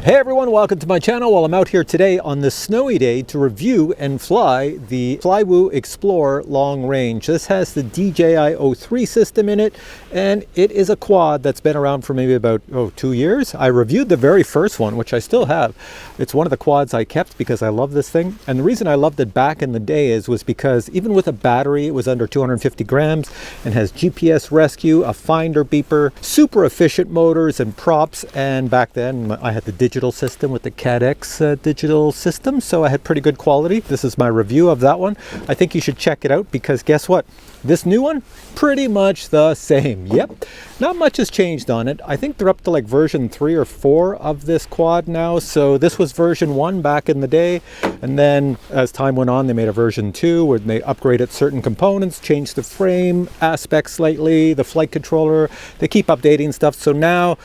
Hey everyone, welcome to my channel. Well, I'm out here today on this snowy day to review and fly the Flywoo Explorer long range. This has the DJI O3 system in it, and it is a quad that's been around for maybe about 2 years. I reviewed the very first one, which I still have. It's one of the quads I kept because I love this thing. And the reason I loved it back in the day was because even with a battery, it was under 250 grams and has GPS rescue, a finder beeper, super efficient motors and props. And back then I had the digital system with the CAD-X digital system, so I had pretty good quality. This is my review of that one. I think you should check it out because guess what? This new one, pretty much the same. Yep, not much has changed on it. I think they're up to like version 3 or 4 of this quad now. So this was version 1 back in the day, and then as time went on, they made a version 2 where they upgraded certain components, changed the frame aspect slightly, the flight controller. They keep updating stuff. So now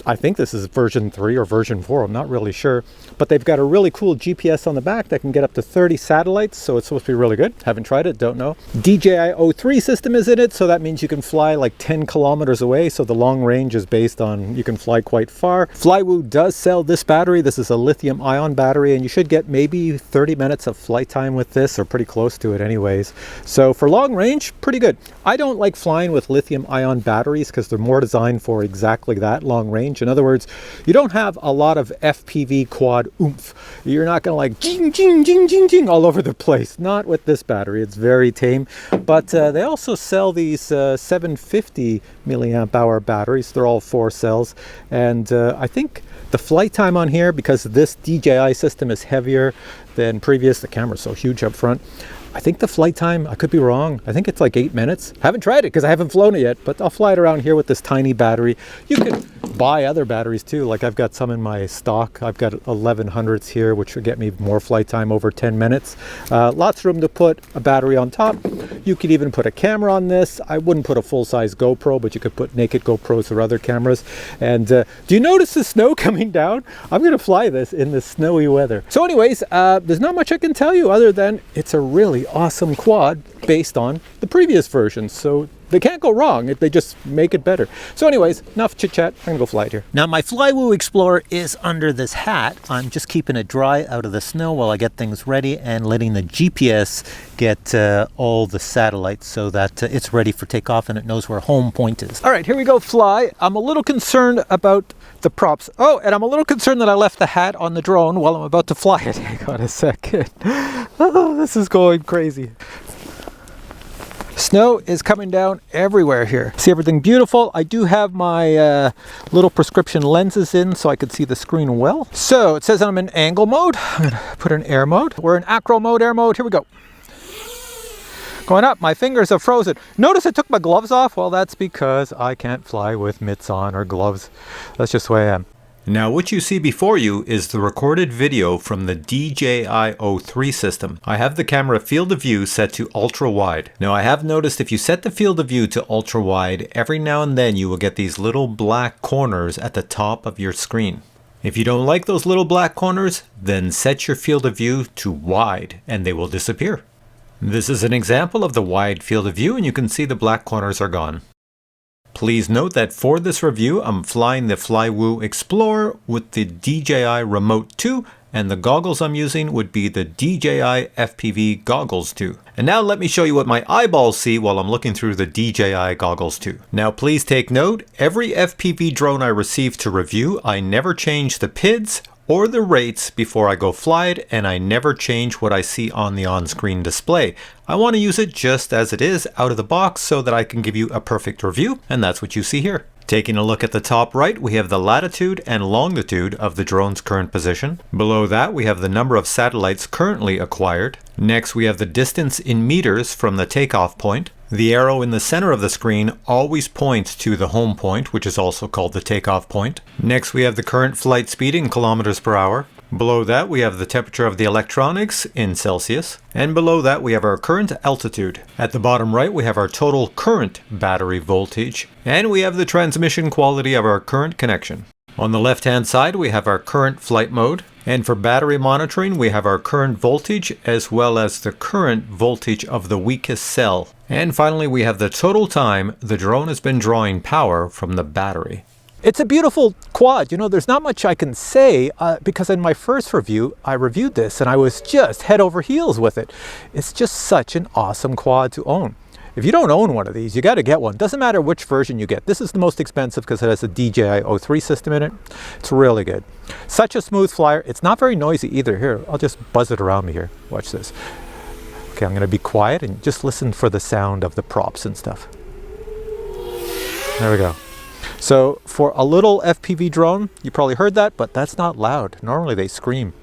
I think this is version 3 or version 4, I'm not really sure. But they've got a really cool GPS on the back that can get up to 30 satellites, so it's supposed to be really good. Haven't tried it, don't know. DJI O3 system is in it, so that means you can fly like 10 kilometers away, so the long range is based on you can fly quite far. Flywoo does sell this battery. This is a lithium ion battery, and you should get maybe 30 minutes of flight time with this, or pretty close to it anyways. So for long range, pretty good. I don't like flying with lithium ion batteries because they're more designed for exactly that, long range. In other words, you don't have a lot of FPV quad oomph. You're not going to like jing, jing, jing, jing, jing all over the place. Not with this battery. It's very tame. But they also sell these 750 milliamp hour batteries. They're all 4 cells. And I think the flight time on here, because this DJI system is heavier than previous, the camera's so huge up front, I think the flight time, I could be wrong, I think it's like 8 minutes. Haven't tried it because I haven't flown it yet, but I'll fly it around here with this tiny battery. You could buy other batteries too, like I've got some in my stock. I've got 1100s here, which would get me more flight time over 10 minutes. Lots of room to put a battery on top. You could even put a camera on this. I wouldn't put a full-size GoPro, but you could put naked GoPros or other cameras. And do you notice the snow coming down? I'm going to fly this in the snowy weather. So anyways, there's not much I can tell you other than it's a really awesome quad based on the previous versions. So they can't go wrong if they just make it better. So anyways, enough chit chat. I'm gonna go fly it here. Now my Flywoo Explorer is under this hat. I'm just keeping it dry out of the snow while I get things ready and letting the GPS get all the satellites so that it's ready for takeoff and it knows where home point is. All right, here we go, fly. I'm a little concerned about the props. Oh, and I'm a little concerned that I left the hat on the drone while I'm about to fly it. Hang on a second. Oh, this is going crazy. Snow is coming down everywhere here. See everything beautiful. I do have my little prescription lenses in so I can see the screen well. So it says I'm in angle mode. I'm gonna put in air mode. We're in acro mode, air mode. Here we go. Going up, my fingers are frozen. Notice I took my gloves off. Well, that's because I can't fly with mitts on or gloves. That's just the way I am. Now what you see before you is the recorded video from the DJI O3 system. I have the camera field of view set to ultra wide. Now I have noticed if you set the field of view to ultra wide, every now and then you will get these little black corners at the top of your screen. If you don't like those little black corners, then set your field of view to wide and they will disappear. This is an example of the wide field of view and you can see the black corners are gone. Please note that for this review, I'm flying the Flywoo Explorer with the DJI Remote 2, and the goggles I'm using would be the DJI FPV Goggles 2. And now let me show you what my eyeballs see while I'm looking through the DJI Goggles 2. Now please take note, every FPV drone I receive to review, I never change the PIDs or the rates before I go fly it, and I never change what I see on the on-screen display. I want to use it just as it is out of the box so that I can give you a perfect review, and that's what you see here. Taking a look at the top right, we have the latitude and longitude of the drone's current position. Below that, we have the number of satellites currently acquired. Next, we have the distance in meters from the takeoff point. The arrow in the center of the screen always points to the home point, which is also called the takeoff point. Next, we have the current flight speed in kilometers per hour. Below that, we have the temperature of the electronics in Celsius. And below that, we have our current altitude. At the bottom right, we have our total current battery voltage. And we have the transmission quality of our current connection. On the left-hand side, we have our current flight mode. And for battery monitoring, we have our current voltage as well as the current voltage of the weakest cell. And finally, we have the total time the drone has been drawing power from the battery. It's a beautiful quad. You know, there's not much I can say because in my first review, I reviewed this and I was just head over heels with it. It's just such an awesome quad to own. If you don't own one of these, you got to get one. Doesn't matter which version you get. This is the most expensive because it has a DJI O3 system in it. It's really good. Such a smooth flyer. It's not very noisy either. Here, I'll just buzz it around me here. Watch this. Okay, I'm going to be quiet and just listen for the sound of the props and stuff. There we go. So for a little FPV drone, you probably heard that, but that's not loud. Normally they scream.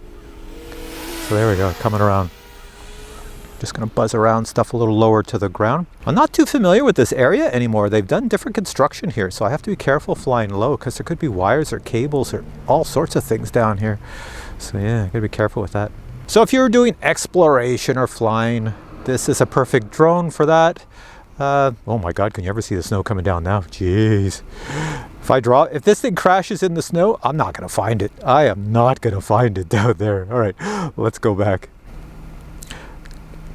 So there we go, coming around. Just gonna buzz around stuff a little lower to the ground. I'm not too familiar with this area anymore. They've done different construction here, so I have to be careful flying low because there could be wires or cables or all sorts of things down here. So yeah, gotta be careful with that. So if you're doing exploration or flying, this is a perfect drone for that. Oh my God, can you ever see the snow coming down now? Jeez. If this thing crashes in the snow, I'm not gonna find it. I am not gonna find it down there. All right, let's go back.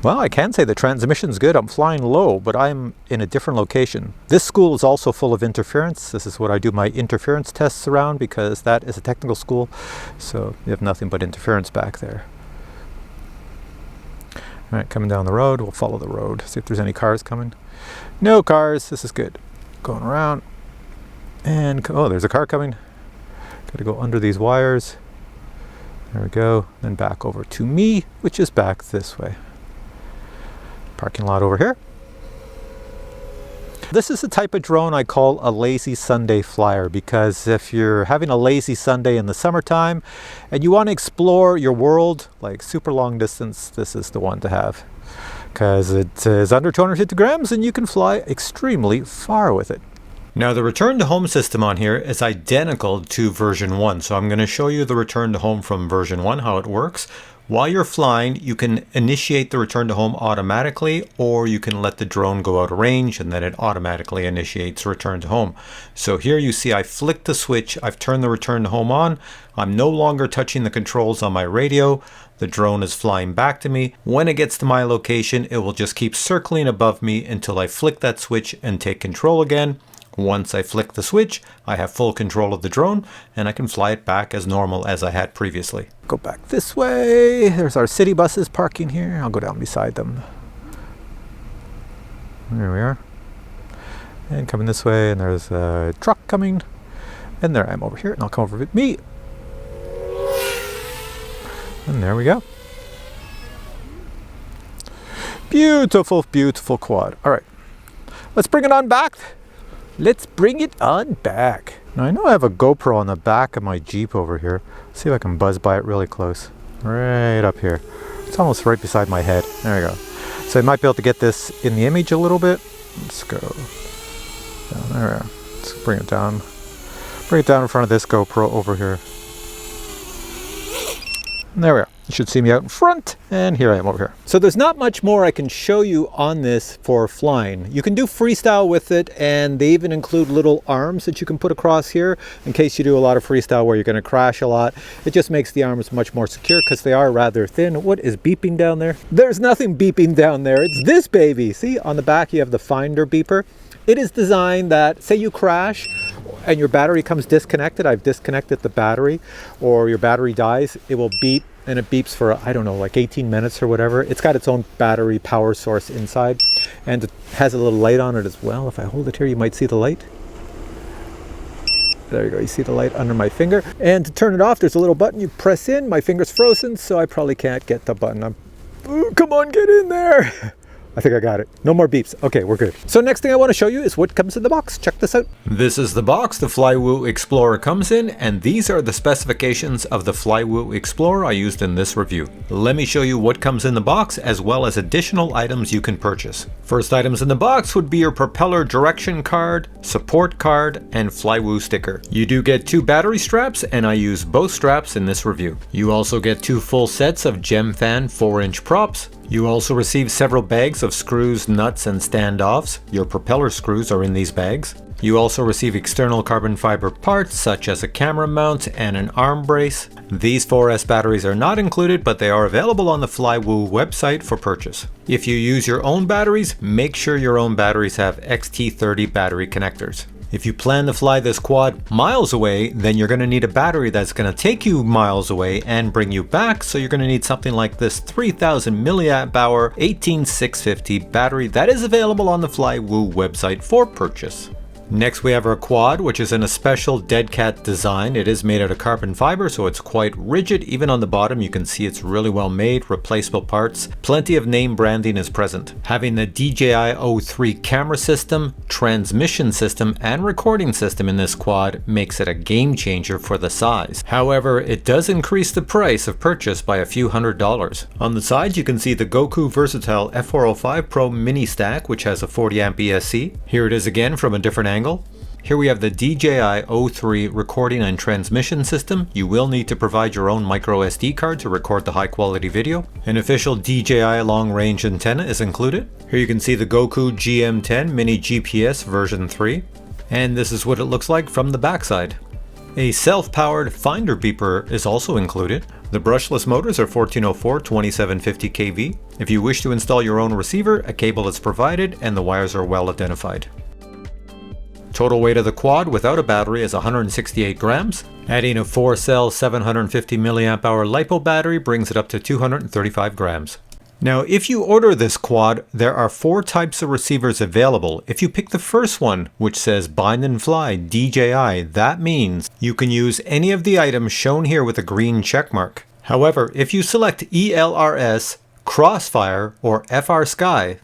Well, I can say the transmission's good. I'm flying low, but I'm in a different location. This school is also full of interference. This is what I do my interference tests around because that is a technical school. So you have nothing but interference back there. All right, coming down the road. We'll follow the road. See if there's any cars coming. No cars. This is good. Going around. And, oh, there's a car coming. Got to go under these wires. There we go. Then back over to me, which is back this way. Parking lot over here. This is the type of drone I call a lazy Sunday flyer because if you're having a lazy Sunday in the summertime and you want to explore your world, like super long distance, this is the one to have because it is under 250 grams and you can fly extremely far with it. Now the return to home system on here is identical to version 1. So I'm going to show you the return to home from version 1, how it works. While you're flying, you can initiate the return to home automatically, or you can let the drone go out of range and then it automatically initiates return to home. So here you see I flicked the switch, I've turned the return to home on. I'm no longer touching the controls on my radio. The drone is flying back to me. When it gets to my location, it will just keep circling above me until I flick that switch and take control again. Once I flick the switch, I have full control of the drone and I can fly it back as normal as I had previously. Go back this way. There's our city buses parking here. I'll go down beside them. There we are. And coming this way, and there's a truck coming. And there I am over here, and I'll come over with me. And there we go. Beautiful, beautiful quad. All right, let's bring it on back. Let's bring it on back. Now I know I have a GoPro on the back of my Jeep over here. Let's see if I can buzz by it really close. Right up here. It's almost right beside my head. There we go. So I might be able to get this in the image a little bit. Let's go down there. Let's bring it down. Bring it down in front of this GoPro over here. And there we are. You should see me out in front, and here I am over here. So there's not much more I can show you on this for flying. You can do freestyle with it, and they even include little arms that you can put across here in case you do a lot of freestyle where you're going to crash a lot. It just makes the arms much more secure because they are rather thin. What is beeping down there? There's nothing beeping down there. It's this baby. See, on the back you have the finder beeper. It is designed that, say you crash and your battery comes disconnected, I've disconnected the battery, or your battery dies, it will beep, and it beeps for, I don't know, like 18 minutes or whatever. It's got its own battery power source inside, and it has a little light on it as well. If I hold it here, you might see the light. There you go, you see the light under my finger. And to turn it off, there's a little button you press in. My finger's frozen, so I probably can't get the button. Ooh, come on, get in there. I think I got it. No more beeps. Okay, we're good. So next thing I want to show you is what comes in the box. Check this out. This is the box the Flywoo Explorer comes in, and these are the specifications of the Flywoo Explorer I used in this review. Let me show you what comes in the box as well as additional items you can purchase. First items in the box would be your propeller direction card, support card, and Flywoo sticker. You do get 2 battery straps, and I use both straps in this review. You also get 2 full sets of GemFan 4-inch props. You also receive several bags of screws, nuts, and standoffs. Your propeller screws are in these bags. You also receive external carbon fiber parts such as a camera mount and an arm brace. These 4S batteries are not included, but they are available on the Flywoo website for purchase. If you use your own batteries, make sure your own batteries have XT30 battery connectors. If you plan to fly this quad miles away, then you're going to need a battery that's going to take you miles away and bring you back. So you're going to need something like this 3000 milliamp hour 18650 battery that is available on the Flywoo website for purchase. Next we have our quad, which is in a special dead cat design. It is made out of carbon fiber, so it's quite rigid. Even on the bottom you can see it's really well made, replaceable parts. Plenty of name branding is present. Having the DJI O3 camera system, transmission system, and recording system in this quad makes it a game changer for the size. However, it does increase the price of purchase by a few $100s. On the side you can see the Goku Versatile F405 Pro Mini Stack, which has a 40 amp ESC. Here it is again from a different angle. Here we have the DJI O3 recording and transmission system. You will need to provide your own micro SD card to record the high quality video. An official DJI long range antenna is included. Here you can see the Goku GM10 Mini GPS version 3. And this is what it looks like from the backside. A self-powered finder beeper is also included. The brushless motors are 1404 2750 kV. If you wish to install your own receiver, a cable is provided and the wires are well identified. Total weight of the quad without a battery is 168 grams. Adding a 4-cell 750 milliamp hour LiPo battery brings it up to 235 grams. Now, if you order this quad, there are 4 types of receivers available. If you pick the first one, which says Bind and Fly DJI, that means you can use any of the items shown here with a green check mark. However, if you select ELRS, Crossfire, or FR Sky,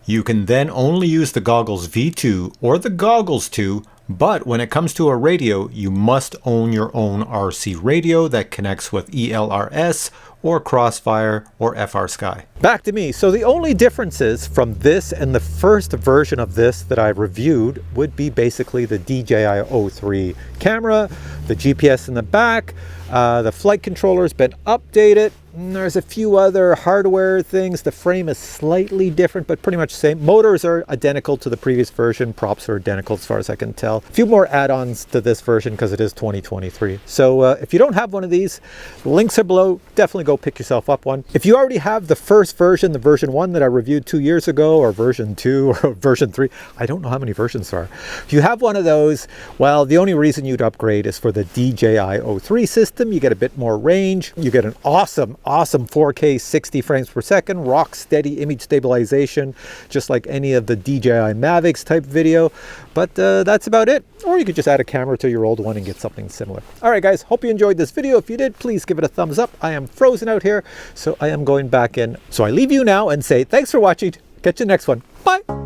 you can then only use the Goggles V2 or the Goggles 2, but when it comes to a radio, you must own your own RC radio that connects with ELRS or Crossfire or FR Sky. Back to me. So the only differences from this and the first version of this that I reviewed would be basically the DJI O3 camera, the GPS in the back, the flight controller's been updated. There's a few other hardware things. The frame is slightly different, but pretty much the same. Motors are identical to the previous version. Props are identical as far as I can tell. A few more add-ons to this version because it is 2023. So if you don't have one of these, links are below. Definitely go pick yourself up one. If you already have the first version, the version 1 that I reviewed 2 years ago, or version 2 or version 3, I don't know how many versions there are. If you have one of those, well, the only reason you'd upgrade is for the DJI O3 system. You get a bit more range. You get an awesome 4K 60 frames per second, rock steady image stabilization, just like any of the DJI Mavics type video. But that's about it. Or you could just add a camera to your old one and get something similar. All right, guys, hope you enjoyed this video. If you did, please give it a thumbs up. I am frozen out here, so I am going back in. So I leave you now and say thanks for watching. Catch you next one. Bye.